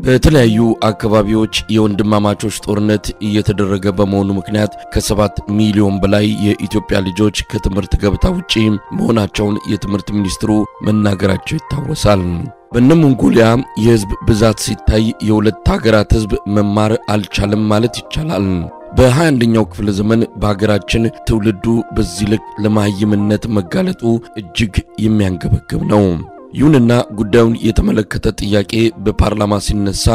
በተለያዩ አካባቢዎች የወንድማማቾች ጦርነት እየተደረገ በመሆኑ ምክንያት ከ7 ሚሊዮን በላይ የኢትዮጵያ ልጆች ከትምህርት ገበታ ውጪ መሆናቸውን የትምህርት ሚኒስትሩ መናገራቸው ይታወሳል። በነሞንጎሊያ የህዝብ ብዛት ሲታይ የሁለት ሀገራት ህዝብ መማር አልቻለም ማለት ይቻላል። በ21ኛው ክፍለ ዘመን በሀገራችን ትውልዱ በዚህ ልክ ለማህይምነት መጋለጡ እጅግ የሚያንገበግብ ነው። ይሁንና ጉዳዩን የተመለከተ ጥያቄ በፓርላማ ሲነሳ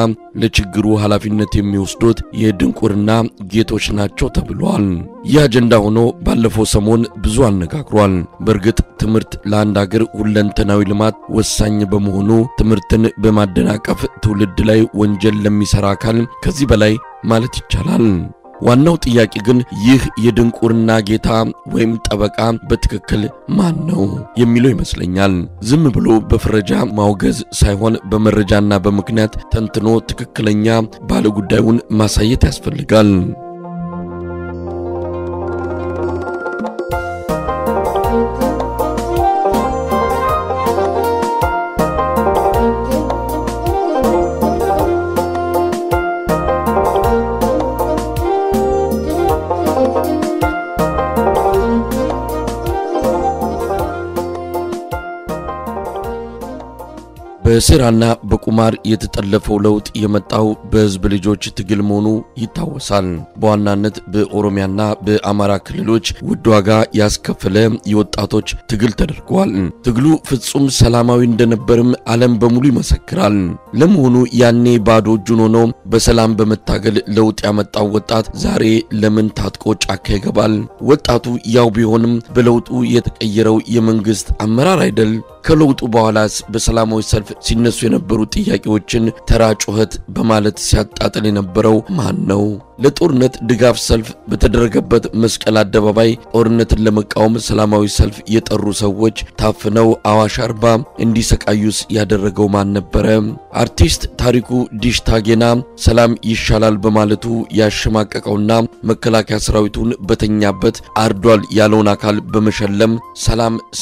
ለችግሩ ኃላፊነት የሚወስዱት የድንቁርና ጌቶች ናቸው ተብሏል። ይህ አጀንዳ ሆኖ ባለፈው ሰሞን ብዙ አነጋግሯል። በእርግጥ ትምህርት ለአንድ ሀገር ሁለንተናዊ ልማት ወሳኝ በመሆኑ ትምህርትን በማደናቀፍ ትውልድ ላይ ወንጀል ለሚሰራ አካል ከዚህ በላይ ማለት ይቻላል። ዋናው ጥያቄ ግን ይህ የድንቁርና ጌታ ወይም ጠበቃ በትክክል ማን ነው የሚለው ይመስለኛል። ዝም ብሎ በፍረጃ ማውገዝ ሳይሆን በመረጃና በምክንያት ተንትኖ ትክክለኛ ባለጉዳዩን ማሳየት ያስፈልጋል። በስራና በቁማር የተጠለፈው ለውጥ የመጣው በህዝብ ልጆች ትግል መሆኑ ይታወሳል። በዋናነት በኦሮሚያና በአማራ ክልሎች ውድ ዋጋ ያስከፈለ የወጣቶች ትግል ተደርጓል። ትግሉ ፍጹም ሰላማዊ እንደነበርም ዓለም በሙሉ ይመሰክራል። ለመሆኑ ያኔ ባዶ እጁን ሆኖ በሰላም በመታገል ለውጥ ያመጣው ወጣት ዛሬ ለምን ታጥቆ ጫካ ይገባል? ወጣቱ ያው ቢሆንም በለውጡ የተቀየረው የመንግስት አመራር አይደል? ከለውጡ በኋላስ በሰላማዊ ሰልፍ ሲነሱ የነበሩ ጥያቄዎችን ተራ ጩኸት በማለት ሲያጣጥል የነበረው ማን ነው? ለጦርነት ድጋፍ ሰልፍ በተደረገበት መስቀል አደባባይ ጦርነትን ለመቃወም ሰላማዊ ሰልፍ የጠሩ ሰዎች ታፍነው አዋሽ አርባ እንዲሰቃዩስ ያደረገው ማን ነበረ? አርቲስት ታሪኩ ዲሽታጌና ሰላም ይሻላል በማለቱ ያሸማቀቀውና መከላከያ ሰራዊቱን በተኛበት አርዷል ያለውን አካል በመሸለም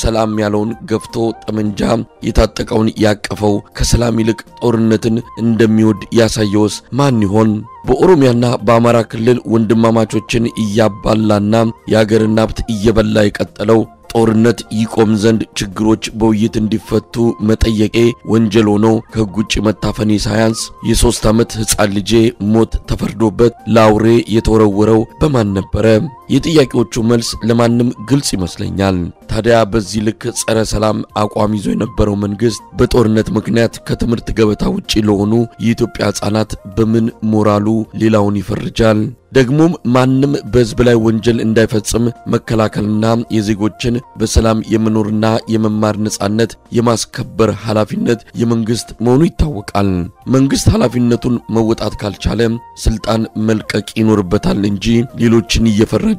ሰላም ያለውን ገፍቶ ጠመንጃ የታጠቀውን ያቀፈው ከሰላም ይልቅ ጦርነትን እንደሚወድ ያሳየውስ ማን ይሆን? በኦሮሚያና በአማራ ክልል ወንድማማቾችን እያባላና የሀገርን ሀብት እየበላ የቀጠለው ጦርነት ይቆም ዘንድ ችግሮች በውይይት እንዲፈቱ መጠየቄ ወንጀል ሆኖ ከህግ ውጭ መታፈኔ ሳያንስ የ3 ዓመት ህፃን ልጄ ሞት ተፈርዶበት ለአውሬ የተወረወረው በማን ነበረ? የጥያቄዎቹ መልስ ለማንም ግልጽ ይመስለኛል። ታዲያ በዚህ ልክ ጸረ ሰላም አቋም ይዞ የነበረው መንግስት በጦርነት ምክንያት ከትምህርት ገበታ ውጪ ለሆኑ የኢትዮጵያ ህፃናት በምን ሞራሉ ሌላውን ይፈርጃል? ደግሞም ማንም በህዝብ ላይ ወንጀል እንዳይፈጽም መከላከልና የዜጎችን በሰላም የመኖርና የመማር ነጻነት የማስከበር ኃላፊነት የመንግስት መሆኑ ይታወቃል። መንግስት ኃላፊነቱን መወጣት ካልቻለ ስልጣን መልቀቅ ይኖርበታል እንጂ ሌሎችን እየፈረጀ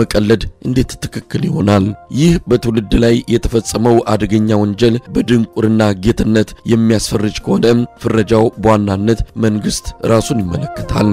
መቀለድ እንዴት ትክክል ይሆናል? ይህ በትውልድ ላይ የተፈጸመው አደገኛ ወንጀል በድንቁርና ጌትነት የሚያስፈርጅ ከሆነ ፍረጃው በዋናነት መንግስት ራሱን ይመለከታል።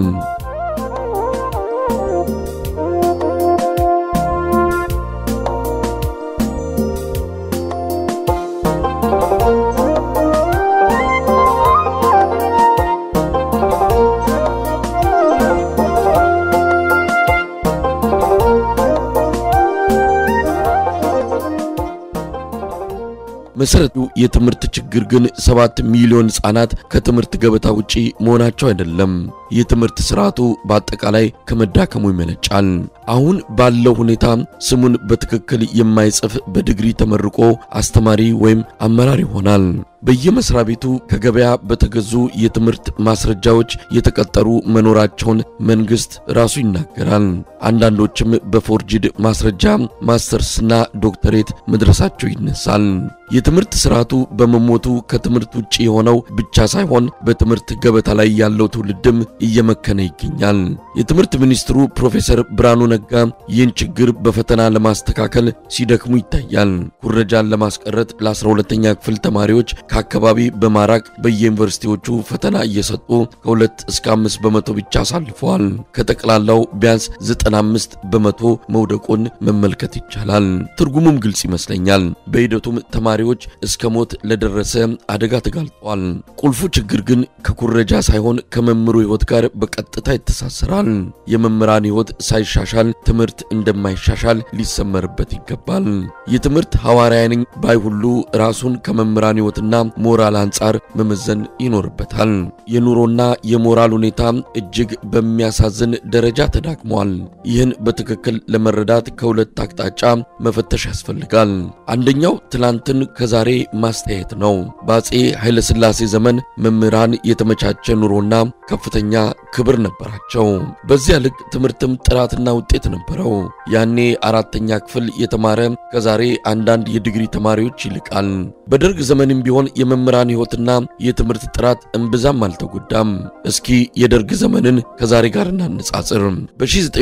መሰረቱ የትምህርት ችግር ግን 7 ሚሊዮን ህፃናት ከትምህርት ገበታ ውጪ መሆናቸው አይደለም። የትምህርት ስርዓቱ በአጠቃላይ ከመዳከሙ ይመነጫል። አሁን ባለው ሁኔታ ስሙን በትክክል የማይጽፍ በዲግሪ ተመርቆ አስተማሪ ወይም አመራር ይሆናል። በየመስሪያ ቤቱ ከገበያ በተገዙ የትምህርት ማስረጃዎች የተቀጠሩ መኖራቸውን መንግስት ራሱ ይናገራል። አንዳንዶችም በፎርጅድ ማስረጃ ማስተርስና ዶክተሬት መድረሳቸው ይነሳል። የትምህርት ስርዓቱ በመሞቱ ከትምህርት ውጪ የሆነው ብቻ ሳይሆን በትምህርት ገበታ ላይ ያለው ትውልድም እየመከነ ይገኛል። የትምህርት ሚኒስትሩ ፕሮፌሰር ብርሃኑ ነጋ ይህን ችግር በፈተና ለማስተካከል ሲደክሙ ይታያል። ኩረጃን ለማስቀረት ለ12ኛ ክፍል ተማሪዎች ከአካባቢ በማራቅ በየዩኒቨርሲቲዎቹ ፈተና እየሰጡ ከ2 እስከ 5 በመቶ ብቻ አሳልፈዋል። ከጠቅላላው ቢያንስ 95 በመቶ መውደቁን መመልከት ይቻላል። ትርጉሙም ግልጽ ይመስለኛል። በሂደቱም ተማሪዎች እስከ ሞት ለደረሰ አደጋ ተጋልጠዋል። ቁልፉ ችግር ግን ከኩረጃ ሳይሆን ከመምህሩ ሕይወት ጋር በቀጥታ ይተሳሰራል። የመምህራን ሕይወት ሳይሻሻል ትምህርት እንደማይሻሻል ሊሰመርበት ይገባል። የትምህርት ሐዋርያን ባይ ሁሉ ራሱን ከመምህራን ሕይወትና ሞራል አንጻር መመዘን ይኖርበታል። የኑሮና የሞራል ሁኔታ እጅግ በሚያሳዝን ደረጃ ተዳክሟል። ይህን በትክክል ለመረዳት ከሁለት አቅጣጫ መፈተሽ ያስፈልጋል። አንደኛው ትላንትን ከዛሬ ማስተያየት ነው። በአፄ ኃይለ ሥላሴ ዘመን መምህራን የተመቻቸ ኑሮና ከፍተኛ ክብር ነበራቸው። በዚያ ልክ ትምህርትም ጥራትና ውጤት ነበረው። ያኔ 4ኛ ክፍል የተማረ ከዛሬ አንዳንድ የዲግሪ ተማሪዎች ይልቃል። በደርግ ዘመንም ቢሆን የመምህራን ሕይወትና የትምህርት ጥራት እምብዛም አልተጎዳም። እስኪ የደርግ ዘመንን ከዛሬ ጋር እናነጻጽር።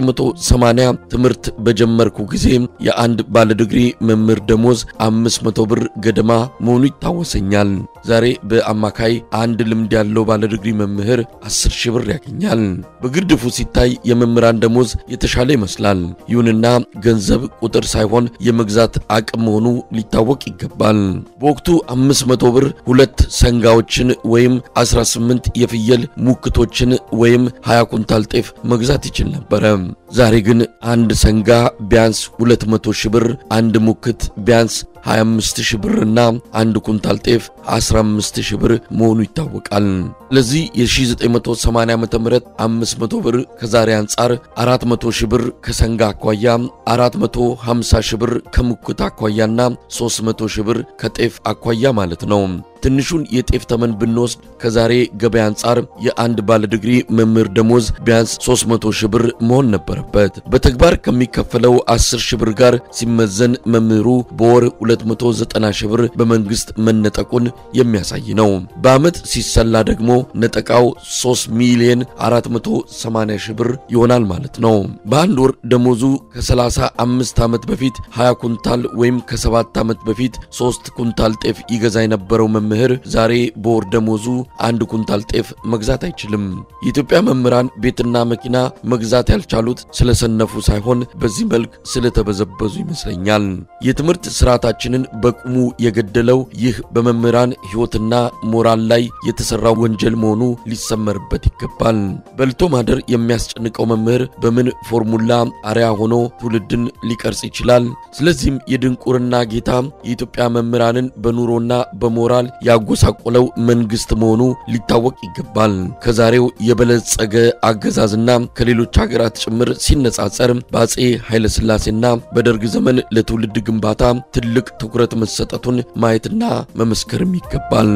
በ1980 ትምህርት በጀመርኩ ጊዜ የአንድ ባለ ዲግሪ መምህር ደሞዝ 500 ብር ገደማ መሆኑ ይታወሰኛል። ዛሬ በአማካይ አንድ ልምድ ያለው ባለ ዲግሪ መምህር 10 ሺህ ብር ያገኛል። በግርድፉ ሲታይ የመምህራን ደሞዝ የተሻለ ይመስላል። ይሁንና ገንዘብ ቁጥር ሳይሆን የመግዛት አቅም መሆኑ ሊታወቅ ይገባል። በወቅቱ 500 ብር 2 ሰንጋዎችን ወይም 18 የፍየል ሙክቶችን ወይም 20 ኩንታል ጤፍ መግዛት ይችል ነበር። ዛሬ ግን አንድ ሰንጋ ቢያንስ 200 ሺህ ብር፣ አንድ ሙክት ቢያንስ 25 ሺህ ብርና አንድ ኩንታል ጤፍ 15 ሺህ ብር መሆኑ ይታወቃል። ለዚህ የ1980 ዓመተ ምህረት 500 ብር ከዛሬ አንጻር 400 ሺህ ብር ከሰንጋ አኳያ፣ 450 ሺህ ብር ከሙክት አኳያና 300 ሺህ ብር ከጤፍ አኳያ ማለት ነው። ትንሹን የጤፍ ተመን ብንወስድ ከዛሬ ገበያ አንጻር የአንድ ባለ ዲግሪ መምህር ደሞዝ ቢያንስ 300 ሺህ ብር መሆን ነበረበት። በተግባር ከሚከፈለው 10 ሺህ ብር ጋር ሲመዘን መምህሩ በወር 290 ሺህ ብር በመንግስት መነጠቁን የሚያሳይ ነው። በአመት ሲሰላ ደግሞ ነጠቃው 3 ሚሊዮን 480 ሺህ ብር ይሆናል ማለት ነው። በአንድ ወር ደሞዙ ከ35 ዓመት በፊት 20 ኩንታል ወይም ከ7 ዓመት በፊት 3 ኩንታል ጤፍ ይገዛ የነበረው መምህር ዛሬ በወር ደሞዙ 1 ኩንታል ጤፍ መግዛት አይችልም። የኢትዮጵያ መምህራን ቤትና መኪና መግዛት ያልቻሉት ስለሰነፉ ሳይሆን በዚህ መልክ ስለተበዘበዙ ይመስለኛል። የትምህርት ስርዓታችንን በቁሙ የገደለው ይህ በመምህራን ሕይወትና ሞራል ላይ የተሰራው ወንጀል መሆኑ ሊሰመርበት ይገባል። በልቶ ማደር የሚያስጨንቀው መምህር በምን ፎርሙላ አርያ ሆኖ ትውልድን ሊቀርጽ ይችላል? ስለዚህም የድንቁርና ጌታ የኢትዮጵያ መምህራንን በኑሮና በሞራል ያጎሳቆለው መንግስት መሆኑ ሊታወቅ ይገባል። ከዛሬው የበለጸገ አገዛዝና ከሌሎች ሀገራት ጭምር ሲነጻጸር በአፄ ኃይለ ሥላሴና በደርግ ዘመን ለትውልድ ግንባታ ትልቅ ትኩረት መሰጠቱን ማየትና መመስከርም ይገባል።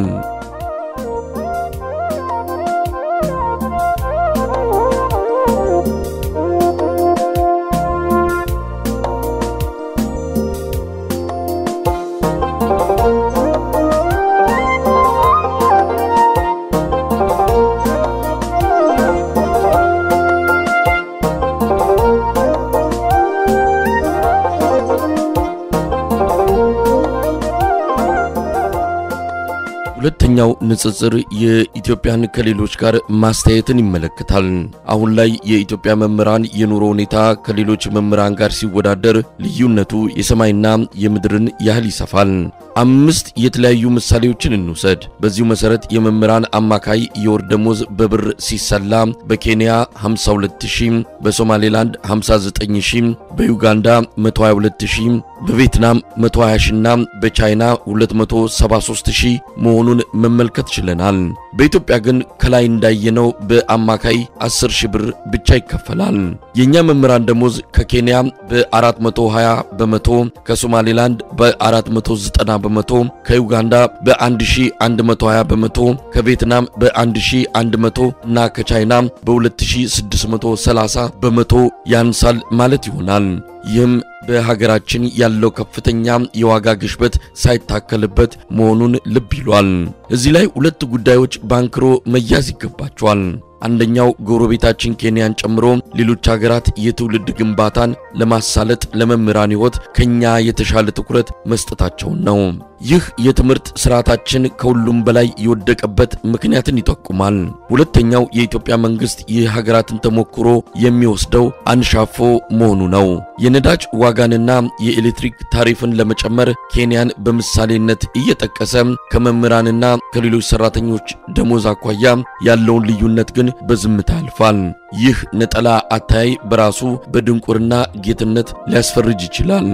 ሁለተኛው ንጽጽር የኢትዮጵያን ከሌሎች ጋር ማስተያየትን ይመለከታል። አሁን ላይ የኢትዮጵያ መምህራን የኑሮ ሁኔታ ከሌሎች መምህራን ጋር ሲወዳደር ልዩነቱ የሰማይና የምድርን ያህል ይሰፋል። 5 የተለያዩ ምሳሌዎችን እንውሰድ። በዚሁ መሰረት የመምህራን አማካይ የወር ደሞዝ በብር ሲሰላ በኬንያ 52000፣ በሶማሌላንድ 59000፣ በዩጋንዳ 122000፣ በቪየትናም 120000ና በቻይና 273000 መሆኑን መመልከት ችለናል። በኢትዮጵያ ግን ከላይ እንዳየነው በአማካይ 10000 ብር ብቻ ይከፈላል። የኛ መምህራን ደሞዝ ከኬንያ በ420 በመቶ፣ ከሶማሌላንድ በ490 በመቶ፣ ከዩጋንዳ በ1120 በመቶ፣ ከቪየትናም በ1100 እና ከቻይና በ2630 በመቶ ያንሳል ማለት ይሆናል። ይህም በሀገራችን ያለው ከፍተኛ የዋጋ ግሽበት ሳይታከልበት መሆኑን ልብ ይሏል። እዚህ ላይ ሁለት ጉዳዮች ባንክሮ መያዝ ይገባቸዋል። አንደኛው ጎረቤታችን ኬንያን ጨምሮ ሌሎች ሀገራት የትውልድ ግንባታን ለማሳለጥ ለመምህራን ሕይወት ከኛ የተሻለ ትኩረት መስጠታቸው ነው። ይህ የትምህርት ስርዓታችን ከሁሉም በላይ የወደቀበት ምክንያትን ይጠቁማል። ሁለተኛው የኢትዮጵያ መንግስት የሀገራትን ተሞክሮ የሚወስደው አንሻፎ መሆኑ ነው። የነዳጅ ዋጋንና የኤሌክትሪክ ታሪፍን ለመጨመር ኬንያን በምሳሌነት እየጠቀሰ ከመምህራንና ከሌሎች ሰራተኞች ደሞዝ አኳያ ያለውን ልዩነት ግን በዝምታ ያልፋል። ይህ ነጠላ አታይ በራሱ በድንቁርና ጌትነት ሊያስፈርጅ ይችላል።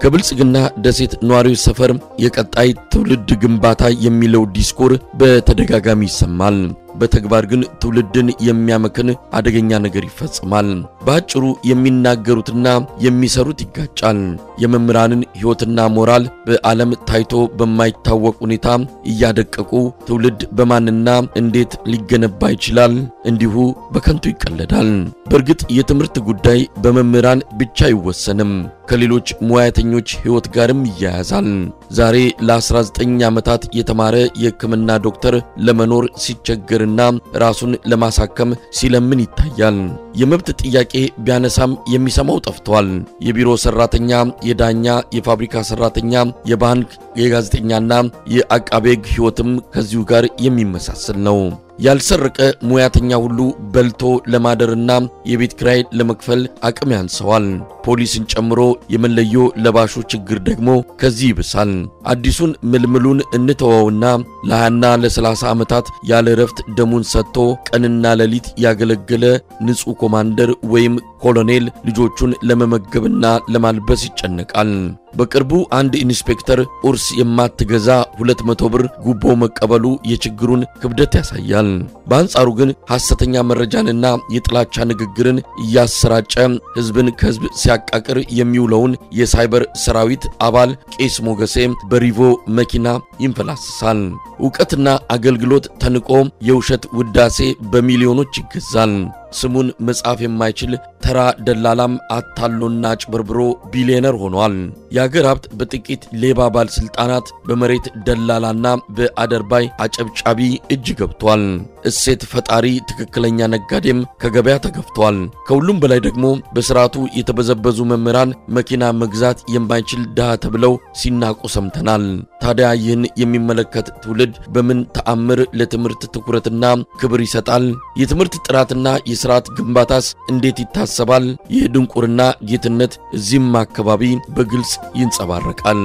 ከብልጽግና ደሴት ኗሪዎች ሰፈር የቀጣይ ትውልድ ግንባታ የሚለው ዲስኩር በተደጋጋሚ ይሰማል። በተግባር ግን ትውልድን የሚያመክን አደገኛ ነገር ይፈጽማል። ባጭሩ የሚናገሩትና የሚሰሩት ይጋጫል። የመምህራንን ሕይወትና ሞራል በዓለም ታይቶ በማይታወቅ ሁኔታ እያደቀቁ ትውልድ በማንና እንዴት ሊገነባ ይችላል እንዲሁ በከንቱ ይቀለዳል። በእርግጥ የትምህርት ጉዳይ በመምህራን ብቻ አይወሰንም፣ ከሌሎች ሙያተኞች ሕይወት ጋርም ይያያዛል። ዛሬ ለ19 ዓመታት የተማረ የሕክምና ዶክተር ለመኖር ሲቸገርና ራሱን ለማሳከም ሲለምን ይታያል። የመብት ጥያቄ ቢያነሳም የሚሰማው ጠፍቷል። የቢሮ ሰራተኛ፣ የዳኛ፣ የፋብሪካ ሰራተኛ፣ የባንክ፣ የጋዜጠኛና የአቃቤ ሕግ ሕይወትም ከዚሁ ጋር የሚመሳሰል ነው። ያልሰረቀ ሙያተኛ ሁሉ በልቶ ለማደርና የቤት ኪራይ ለመክፈል አቅም ያንሰዋል። ፖሊስን ጨምሮ የመለዮ ለባሹ ችግር ደግሞ ከዚህ ይብሳል። አዲሱን ምልምሉን እንተወውና ለ20ና ለ30 ዓመታት ያለ ረፍት ደሙን ሰጥቶ ቀንና ሌሊት ያገለገለ ንጹህ ኮማንደር ወይም ኮሎኔል ልጆቹን ለመመገብና ለማልበስ ይጨነቃል። በቅርቡ አንድ ኢንስፔክተር ቁርስ የማትገዛ 200 ብር ጉቦ መቀበሉ የችግሩን ክብደት ያሳያል። በአንጻሩ ግን ሐሰተኛ መረጃንና የጥላቻ ንግግርን እያሰራጨ ሕዝብን ከሕዝብ ሲያቃቅር የሚውለውን የሳይበር ሰራዊት አባል ቄስ ሞገሴ በሪቮ መኪና ይንፈላስሳል። ዕውቀትና አገልግሎት ተንቆ የውሸት ውዳሴ በሚሊዮኖች ይገዛል። ስሙን መጻፍ የማይችል ተራ ደላላም አታሎና አጭበርብሮ ቢሊዮነር ሆኗል። የአገር ሀብት በጥቂት ሌባ ባለስልጣናት በመሬት ደላላና በአደርባይ አጨብጫቢ እጅ ገብቷል። እሴት ፈጣሪ ትክክለኛ ነጋዴም ከገበያ ተገፍቷል። ከሁሉም በላይ ደግሞ በስርዓቱ የተበዘበዙ መምህራን መኪና መግዛት የማይችል ድሃ ተብለው ሲናቁ ሰምተናል። ታዲያ ይህን የሚመለከት ትውልድ በምን ተአምር ለትምህርት ትኩረትና ክብር ይሰጣል? የትምህርት ጥራትና የሥርዓት ግንባታስ እንዴት ይታሰባል? የድንቁርና ጌትነት እዚህም አካባቢ በግልጽ ይንጸባረቃል።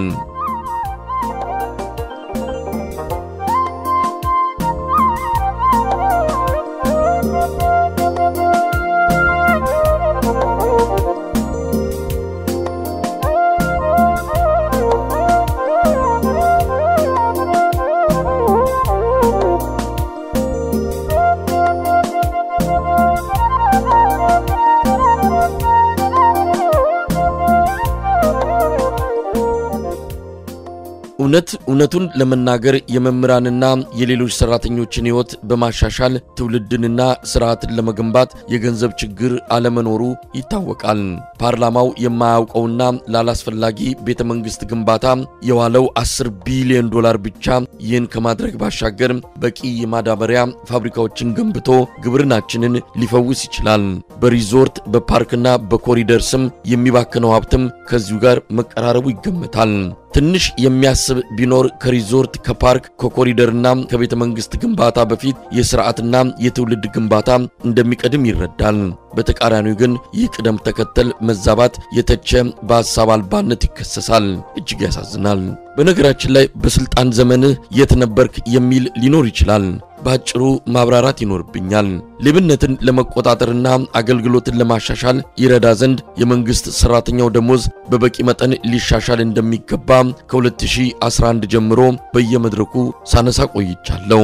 እውነቱን ለመናገር የመምህራንና የሌሎች ሰራተኞችን ሕይወት በማሻሻል ትውልድንና ስርዓትን ለመገንባት የገንዘብ ችግር አለመኖሩ ይታወቃል። ፓርላማው የማያውቀውና ላላስፈላጊ ቤተመንግስት ግንባታ የዋለው 10 ቢሊዮን ዶላር ብቻ ይህን ከማድረግ ባሻገር በቂ የማዳበሪያ ፋብሪካዎችን ገንብቶ ግብርናችንን ሊፈውስ ይችላል። በሪዞርት በፓርክና በኮሪደር ስም የሚባክነው ሀብትም ከዚሁ ጋር መቀራረቡ ይገመታል። ትንሽ የሚያስብ ቢኖር ከሪዞርት ከፓርክ ከኮሪደርና ከቤተ መንግስት ግንባታ በፊት የሥርዓትና የትውልድ ግንባታ እንደሚቀድም ይረዳል። በተቃራኒው ግን ይህ ቅደም ተከተል መዛባት የተቸ በሐሳብ አልባነት ይከሰሳል። እጅግ ያሳዝናል። በነገራችን ላይ በስልጣን ዘመን የት ነበርክ የሚል ሊኖር ይችላል። ባጭሩ ማብራራት ይኖርብኛል። ሌብነትን ለመቆጣጠርና አገልግሎትን ለማሻሻል ይረዳ ዘንድ የመንግስት ሰራተኛው ደሞዝ በበቂ መጠን ሊሻሻል እንደሚገባ ከ2011 ጀምሮ በየመድረኩ ሳነሳ ቆይቻለሁ።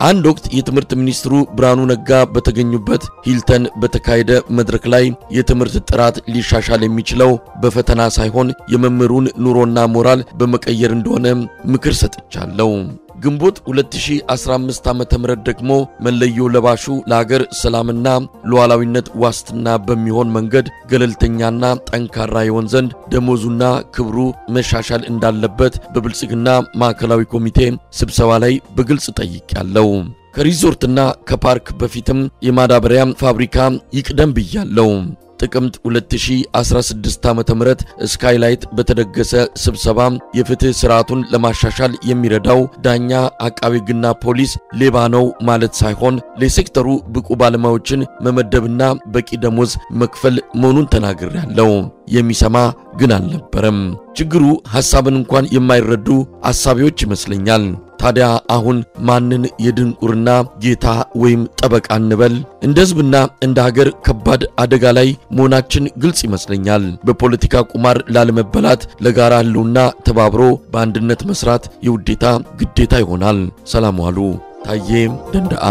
አንድ ወቅት የትምህርት ሚኒስትሩ ብርሃኑ ነጋ በተገኙበት ሂልተን በተካሄደ መድረክ ላይ የትምህርት ጥራት ሊሻሻል የሚችለው በፈተና ሳይሆን የመምህሩን ኑሮና ሞራል በመቀየር እንደሆነ ምክር ሰጥቻለሁ። ግንቦት 2015 ዓ.ም ደግሞ መለዮ ለባሹ ለሀገር ሰላምና ሉዓላዊነት ዋስትና በሚሆን መንገድ ገለልተኛና ጠንካራ ይሆን ዘንድ ደሞዙና ክብሩ መሻሻል እንዳለበት በብልጽግና ማዕከላዊ ኮሚቴ ስብሰባ ላይ በግልጽ ጠይቄያለሁ። ከሪዞርትና ከፓርክ በፊትም የማዳበሪያ ፋብሪካ ይቅደም ብያለሁ። ጥቅምት 2016 ዓ.ም ስካይላይት በተደገሰ ስብሰባ የፍትህ ስርዓቱን ለማሻሻል የሚረዳው ዳኛ አቃቤ ሕግና ፖሊስ ሌባ ነው ማለት ሳይሆን ለሴክተሩ ብቁ ባለሙያዎችን መመደብና በቂ ደሞዝ መክፈል መሆኑን ተናግሬያለሁ። የሚሰማ ግን አልነበረም። ችግሩ ሐሳብን እንኳን የማይረዱ አሳቢዎች ይመስለኛል። ታዲያ አሁን ማንን የድንቁርና ጌታ ወይም ጠበቃ እንበል? እንደ ህዝብና እንደ ሀገር ከባድ አደጋ ላይ መሆናችን ግልጽ ይመስለኛል። በፖለቲካ ቁማር ላለመበላት ለጋራ ህልውና ተባብሮ በአንድነት መስራት የውዴታ ግዴታ ይሆናል። ሰላም ዋሉ። ታዬ ደንደአ